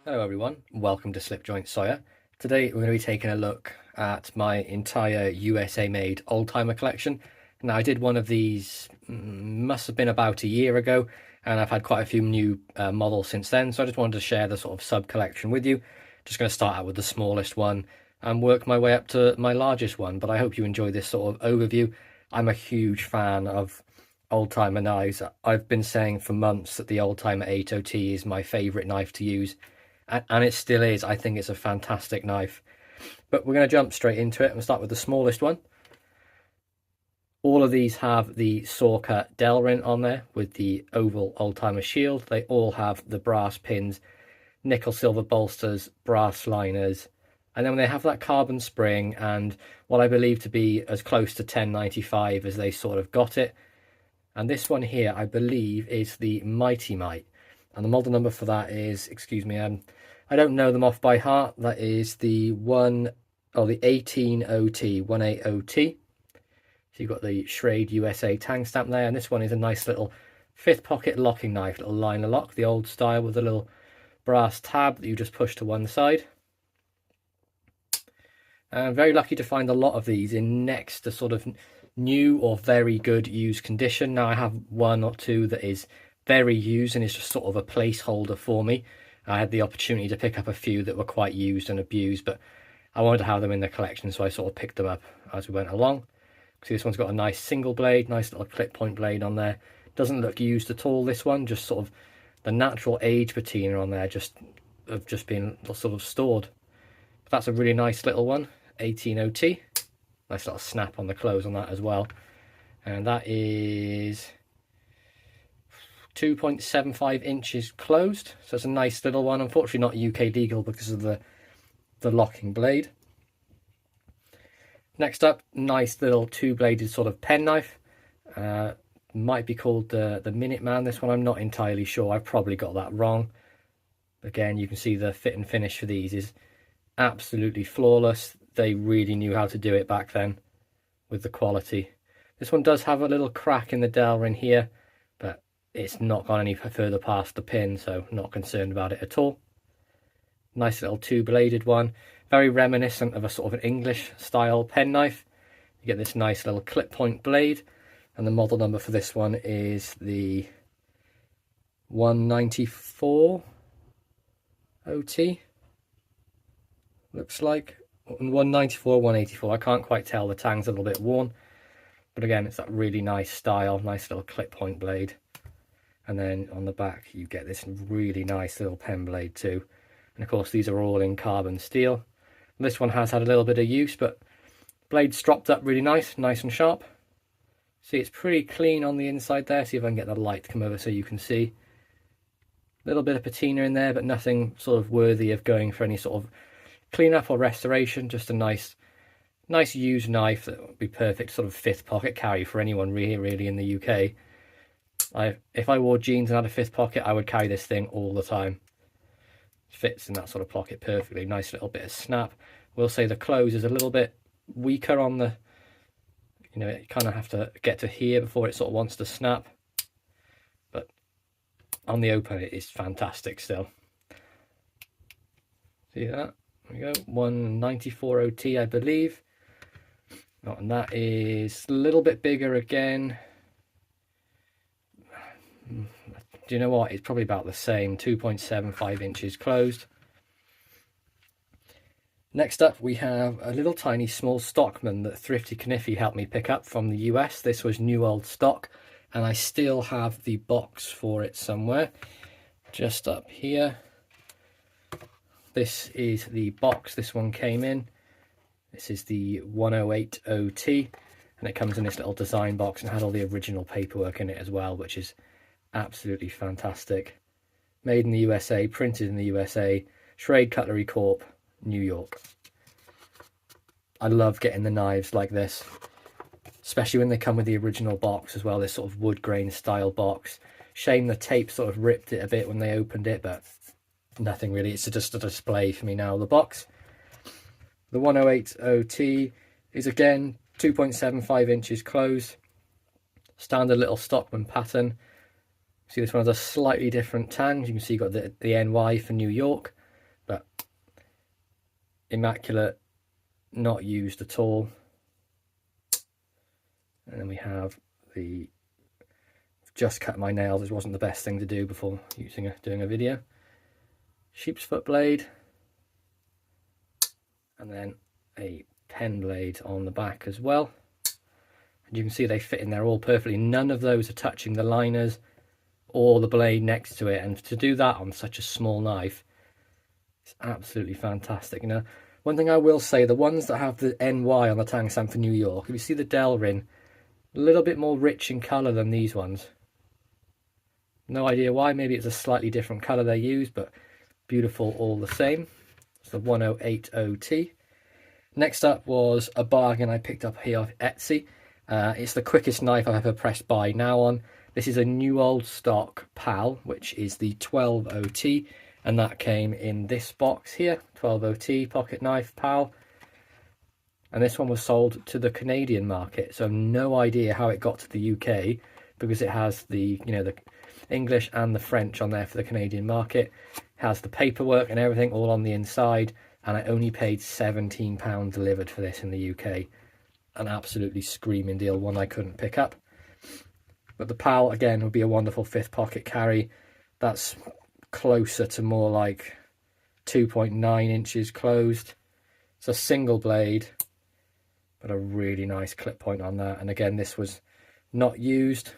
Hello everyone, welcome to Slipjoint Sawyer. Today we're going to be taking a look at my entire USA made oldtimer collection. Now I did one of these, must have been about a year ago, and I've had quite a few new models since then, so I just wanted to share the sort of sub collection with you. Just going to start out with the smallest one and work my way up to my largest one, but I hope you enjoy this sort of overview. I'm a huge fan of oldtimer knives. I've been saying for months that the oldtimer 8OT is my favourite knife to use. And it still is. I think it's a fantastic knife. But we're going to jump straight into it and start with the smallest one. All of these have the saw cut Delrin on there with the oval oldtimer shield. They all have the brass pins, nickel silver bolsters, brass liners, and then they have that carbon spring and what I believe to be as close to 1095 as they sort of got it. And this one here, I believe, is the Mighty Might. And the model number for that is, excuse me, I don't know them off by heart. That is the 18OT, 18OT. So you've got the Schrade USA tang stamp there. And this one is a nice little fifth pocket locking knife, little liner lock, the old style with a little brass tab that you just push to one side. And I'm very lucky to find a lot of these in next to sort of new or very good used condition. Now I have one or two that is very used and it's just sort of a placeholder for me. I had the opportunity to pick up a few that were quite used and abused, but I wanted to have them in the collection, so I sort of picked them up as we went along. See, this one's got a nice single blade, nice little clip point blade on there. Doesn't look used at all, this one, just sort of the natural age patina on there, just being sort of stored. But that's a really nice little one, 18OT. Nice little snap on the close on that as well. And that is 2.75 inches closed, so it's a nice little one. Unfortunately not UK legal because of the locking blade. Next up, nice little two-bladed sort of penknife. Might be called the Minuteman. This one I'm not entirely sure. I've probably got that wrong. Again, you can see the fit and finish for these is absolutely flawless. They really knew how to do it back then with the quality. This one does have a little crack in the Delrin here, but it's not gone any further past the pin, so not concerned about it at all. Nice little two-bladed one, very reminiscent of a sort of an English style penknife. You get this nice little clip point blade, and the model number for this one is the 194 OT. Looks like 194, 184. I can't quite tell. The tang's a little bit worn, but again, it's that really nice style, nice little clip point blade. And then on the back you get this really nice little pen blade too. And of course these are all in carbon steel. This one has had a little bit of use, but blade's stropped up really nice and sharp. See, it's pretty clean on the inside there. See if I can get the light to come over so you can see. A little bit of patina in there, but nothing sort of worthy of going for any sort of cleanup or restoration. Just a nice used knife that would be perfect sort of fifth pocket carry for anyone really in the UK. If I wore jeans and had a fifth pocket, I would carry this thing all the time. Fits in that sort of pocket perfectly. Nice little bit of snap. We'll say the close is a little bit weaker on the, you know, you kind of have to get to here before it sort of wants to snap. But on the open, it is fantastic still. See that? There we go. 194 OT, I believe. Oh, and that is a little bit bigger again. Do you know what? It's probably about the same, 2.75 inches closed. Next up, we have a little tiny small Stockman that Thrifty Kniffy helped me pick up from the US. This was new old stock, and I still have the box for it somewhere, just up here. This is the box this one came in. This is the 108 OT, and it comes in this little design box and had all the original paperwork in it as well, which is absolutely fantastic. Made in the USA, printed in the USA, Schrade Cutlery Corp, New York. I love getting the knives like this, especially when they come with the original box as well, this sort of wood grain style box. Shame the tape sort of ripped it a bit when they opened it, but nothing really, it's just a display for me now. The box, the 108 OT, is again 2.75 inches closed, standard little Stockman pattern. See, this one has a slightly different tang. You can see you've got the NY for New York. but immaculate, not used at all. And then we have the, just cut my nails, which wasn't the best thing to do before doing a video. Sheep's foot blade, and then a pen blade on the back as well. And you can see they fit in there all perfectly. None of those are touching the liners or the blade next to it, and to do that on such a small knife, it's absolutely fantastic. You know, one thing I will say, the ones that have the NY on the tungsten for New York, if you see the Delrin, a little bit more rich in colour than these ones. No idea why, maybe it's a slightly different colour they use, but beautiful all the same. It's the 1080T. Next up was a bargain I picked up here off Etsy. It's the quickest knife I've ever pressed buy now on. This is a new old stock PAL, which is the 120T, and that came in this box here, 120T pocket knife PAL. And this one was sold to the Canadian market, so no idea how it got to the UK, because it has the, you know, the English and the French on there for the Canadian market. It has the paperwork and everything all on the inside, and I only paid £17 delivered for this in the UK. An absolutely screaming deal, one I couldn't pick up. But the PAL, again, would be a wonderful fifth pocket carry. That's closer to more like 2.9 inches closed. It's a single blade, but a really nice clip point on that. And again, this was not used.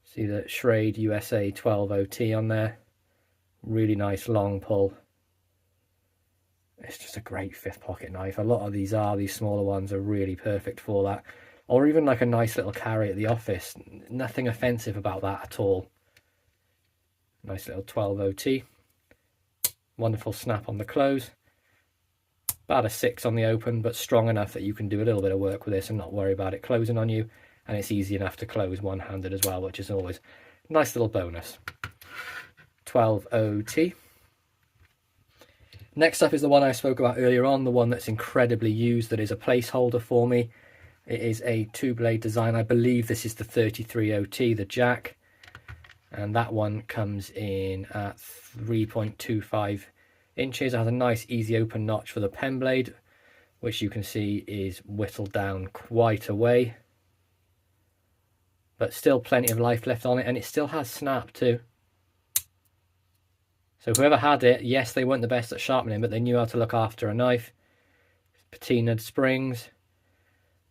See the Schrade USA 120T on there. Really nice long pull. It's just a great fifth pocket knife. A lot of these smaller ones are really perfect for that. Or even like a nice little carry at the office. Nothing offensive about that at all. Nice little 120T. Wonderful snap on the close. About a 6 on the open, but strong enough that you can do a little bit of work with this and not worry about it closing on you. And it's easy enough to close one-handed as well, which is always a nice little bonus. 120T. Next up is the one I spoke about earlier on, the one that's incredibly used, that is a placeholder for me. It is a two-blade design. I believe this is the 33OT, the jack. And that one comes in at 3.25 inches. It has a nice easy open notch for the pen blade, which you can see is whittled down quite a way. But still plenty of life left on it, and it still has snap too. So whoever had it, yes, they weren't the best at sharpening, but they knew how to look after a knife. Patinaed springs.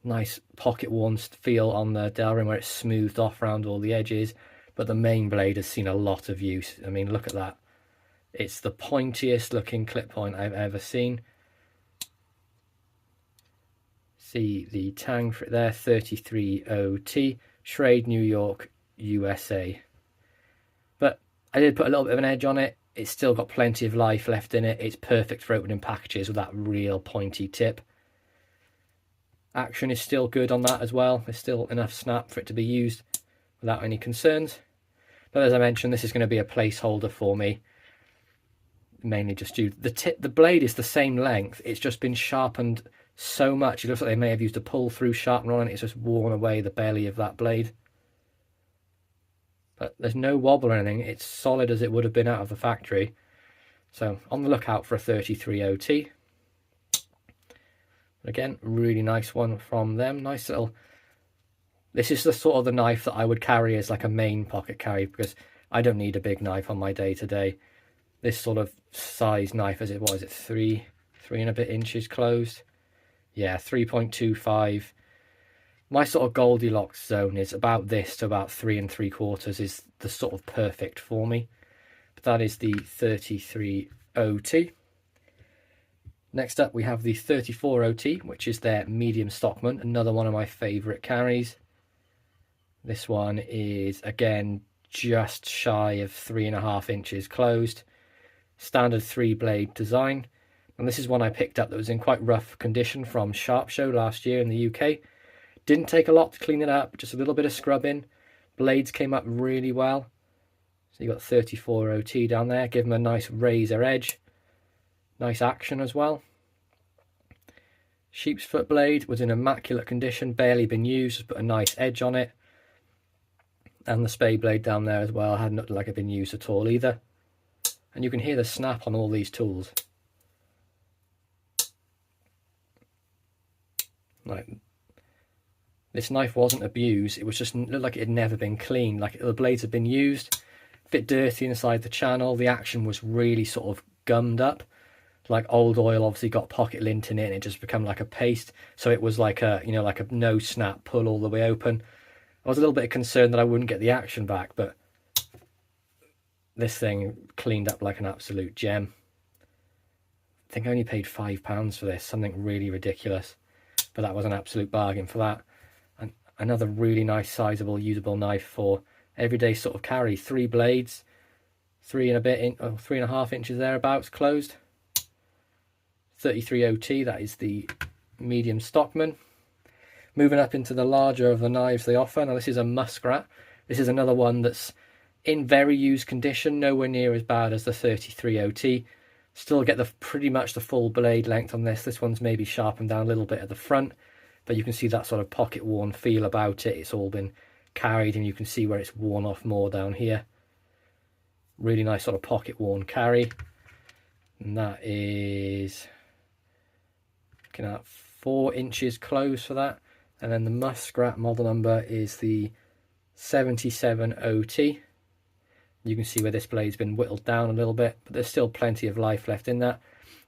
Nice pocket-worn feel on the Delrin where it's smoothed off around all the edges. But the main blade has seen a lot of use. I mean, look at that. It's the pointiest looking clip point I've ever seen. See the tang for it there, 33OT, Schrade, New York, USA. But I did put a little bit of an edge on it. It's still got plenty of life left in it. It's perfect for opening packages with that real pointy tip. Action is still good on that as well. There's still enough snap for it to be used without any concerns. But as I mentioned, this is going to be a placeholder for me. Mainly just due the blade is the same length. It's just been sharpened so much. It looks like they may have used a pull-through sharpener on it. It's just worn away the belly of that blade. But there's no wobble or anything. It's solid as it would have been out of the factory. So on the lookout for a 33OT. Again, really nice one from them. Nice little... This is the sort of the knife that I would carry as like a main pocket carry, because I don't need a big knife on my day-to-day. This sort of size knife, what is it, 3 and a bit inches closed? Yeah, 3.25. My sort of Goldilocks zone is about this to about 3 3/4 is the sort of perfect for me. But that is the 33OT. Next up we have the 34OT, which is their medium Stockman, another one of my favourite carries. This one is, again, just shy of 3.5 inches closed. Standard 3-blade design. And this is one I picked up that was in quite rough condition from Sharp Show last year in the UK. Didn't take a lot to clean it up, just a little bit of scrubbing. Blades came up really well. So you've got 34OT down there. Give them a nice razor edge. Nice action as well. Sheep's foot blade was in immaculate condition, barely been used, just put a nice edge on it. And the spade blade down there as well hadn't looked like it had been used at all either. And you can hear the snap on all these tools. Like, this knife wasn't abused, it was just looked like it had never been cleaned. Like, the blades had been used, a bit dirty inside the channel. The action was really sort of gummed up. Like, old oil obviously got pocket lint in it and it just become like a paste. So it was like a, you know, like a no snap pull all the way open. I was a little bit concerned that I wouldn't get the action back, but this thing cleaned up like an absolute gem. I think I only paid £5 for this, something really ridiculous. But that was an absolute bargain for that. And another really nice sizable usable knife for everyday sort of carry. 3 blades, 3.5 inches thereabouts, closed. 33 OT, that is the medium Stockman. Moving up into the larger of the knives they offer. Now this is a Muskrat. This is another one that's in very used condition, nowhere near as bad as the 33 OT. Still get pretty much the full blade length on this. This one's maybe sharpened down a little bit at the front, but you can see that sort of pocket worn feel about it. It's all been carried and you can see where it's worn off more down here. Really nice sort of pocket worn carry. And that is, looking at 4 inches close for that. And then the Muskrat model number is the 77 OT. You can see where this blade's been whittled down a little bit, but there's still plenty of life left in that.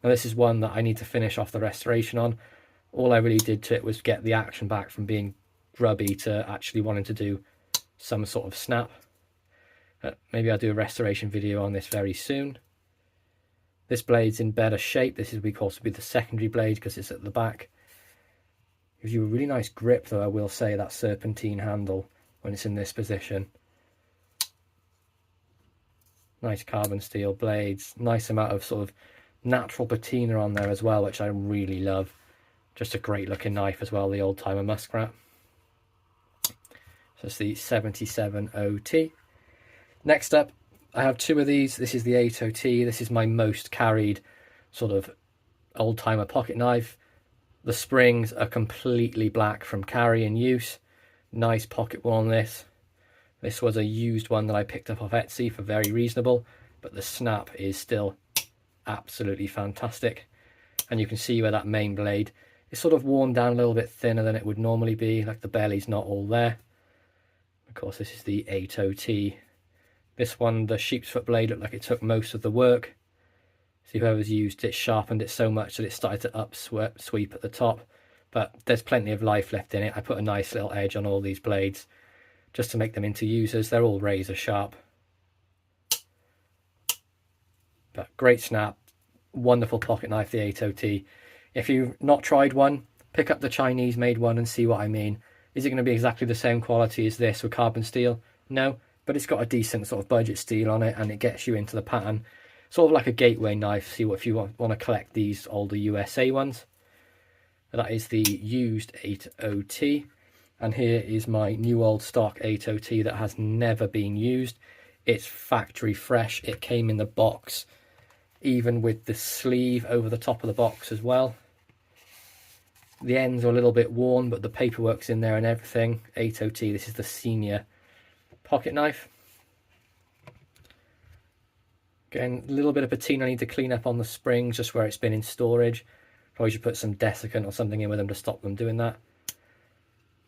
Now this is one that I need to finish off the restoration on. All I really did to it was get the action back from being grubby to actually wanting to do some sort of snap. Maybe I'll do a restoration video on this very soon. This blade's in better shape. This is, of course, will be the secondary blade because it's at the back. Gives you a really nice grip, though, I will say, that serpentine handle when it's in this position. Nice carbon steel blades, nice amount of sort of natural patina on there as well, which I really love. Just a great looking knife as well, the old timer Muskrat. So it's the 77 OT. Next up, I have 2 of these. This is the 8 OT. This is my most carried sort of old timer pocket knife. The springs are completely black from carry and use. Nice pocket one on this. This was a used one that I picked up off Etsy for very reasonable, but the snap is still absolutely fantastic. And you can see where that main blade is sort of worn down a little bit thinner than it would normally be, like the belly's not all there. Of course, this is the 8 OT. This one, the sheep's foot blade, looked like it took most of the work. See, whoever's used it sharpened it so much that it started to sweep at the top. But there's plenty of life left in it. I put a nice little edge on all these blades just to make them into users. They're all razor sharp. But great snap. Wonderful pocket knife, the 8 OT. If you've not tried one, pick up the Chinese made one and see what I mean. Is it going to be exactly the same quality as this with carbon steel? No, but it's got a decent sort of budget steel on it and it gets you into the pattern. Sort of like a gateway knife. See what if you want to collect these older USA ones. That is the used 8 OT. And here is my new old stock 8 OT that has never been used. It's factory fresh. It came in the box, even with the sleeve over the top of the box as well. The ends are a little bit worn, but the paperwork's in there and everything. 8 OT, this is the senior pocket knife. Again, a little bit of patina I need to clean up on the springs, just where it's been in storage. Probably should put some desiccant or something in with them to stop them doing that.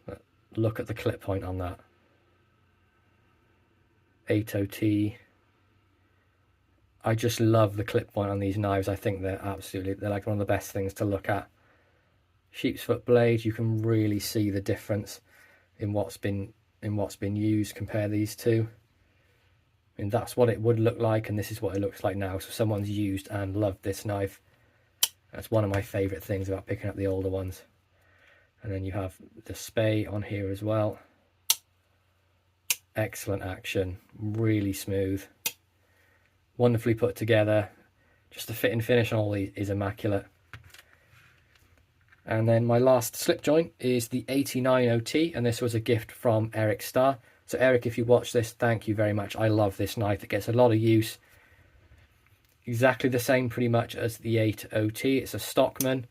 But look at the clip point on that. 8 OT. I just love the clip point on these knives. I think they're like one of the best things to look at. Sheep's foot blade, you can really see the difference in what's been used. Compare these two. I mean, that's what it would look like, and this is what it looks like now. So someone's used and loved this knife. That's one of my favourite things about picking up the older ones. And then you have the spay on here as well. Excellent action, really smooth, wonderfully put together. Just the fit and finish on all these is immaculate. And then my last slip joint is the 89 OT, and this was a gift from Eric Starr. So Eric, if you watch this, thank you very much. I love this knife. It gets a lot of use. Exactly the same pretty much as the 8 OT. It's a Stockman.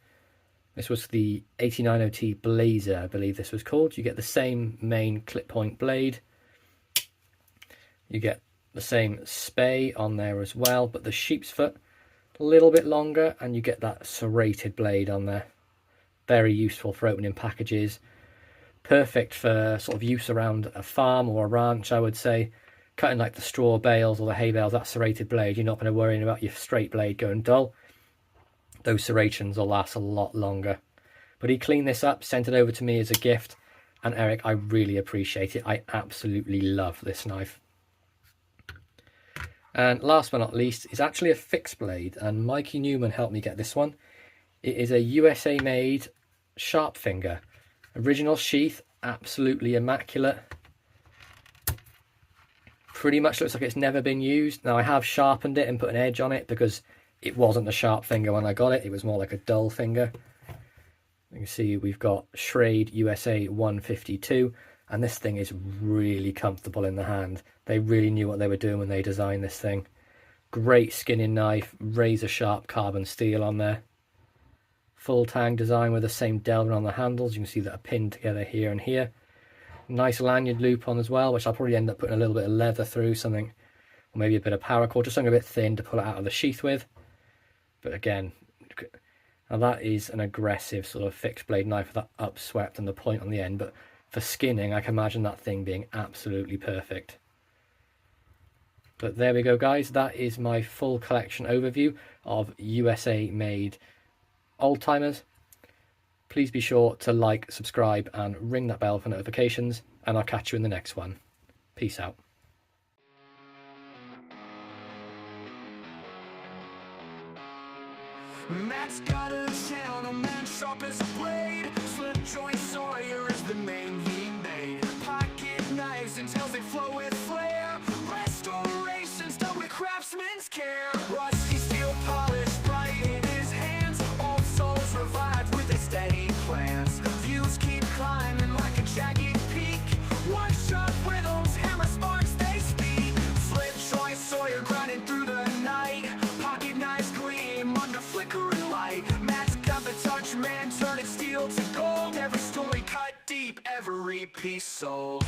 This was the 89 OT Blazer, I believe this was called. You get the same main clip point blade. You get the same spay on there as well, but the sheep's foot a little bit longer, and you get that serrated blade on there. Very useful for opening packages. Perfect for sort of use around a farm or a ranch, I would say. Cutting like the straw bales or the hay bales, that serrated blade, you're not going to worry about your straight blade going dull. Those serrations will last a lot longer. But he cleaned this up, sent it over to me as a gift, and Eric, I really appreciate it. I absolutely love this knife. And last but not least is actually a fixed blade, and Mikey Newman helped me get this one. It is a USA made Sharpfinger. Original sheath, absolutely immaculate. Pretty much looks like it's never been used. Now I have sharpened it and put an edge on it because it wasn't a sharp finger when I got it. It was more like a dull finger. You can see we've got Schrade USA 152, and this thing is really comfortable in the hand. They really knew what they were doing when they designed this thing. Great skinning knife, razor sharp carbon steel on there. Full tang design with the same delving on the handles. You can see that are pinned together here and here. Nice lanyard loop on as well, which I'll probably end up putting a little bit of leather through, something, or maybe a bit of paracord, just something a bit thin to pull it out of the sheath with. But again, now that is an aggressive sort of fixed blade knife with that upswept and the point on the end, but for skinning I can imagine that thing being absolutely perfect. But there we go guys, that is my full collection overview of USA made old timers. Please be sure to like, subscribe and ring that bell for notifications, and I'll catch you in the next one. Peace out. Matt's got a gentleman, sharp as a blade. Slipjoint Sawyer is the name he made. Pocket knives until they flow with flair. Restorations done with craftsman's care. Rusty steel polish bright in his hands. Old souls revived with a steady glance. Views keep climbing like a jagged peak. One shot where those hammer sparks they speak. Slipjoint Sawyer grinding through the night. Pocket knives gleam under flickering light. Matt's got the touch, man, turning steel to gold. Every story cut deep, every piece sold.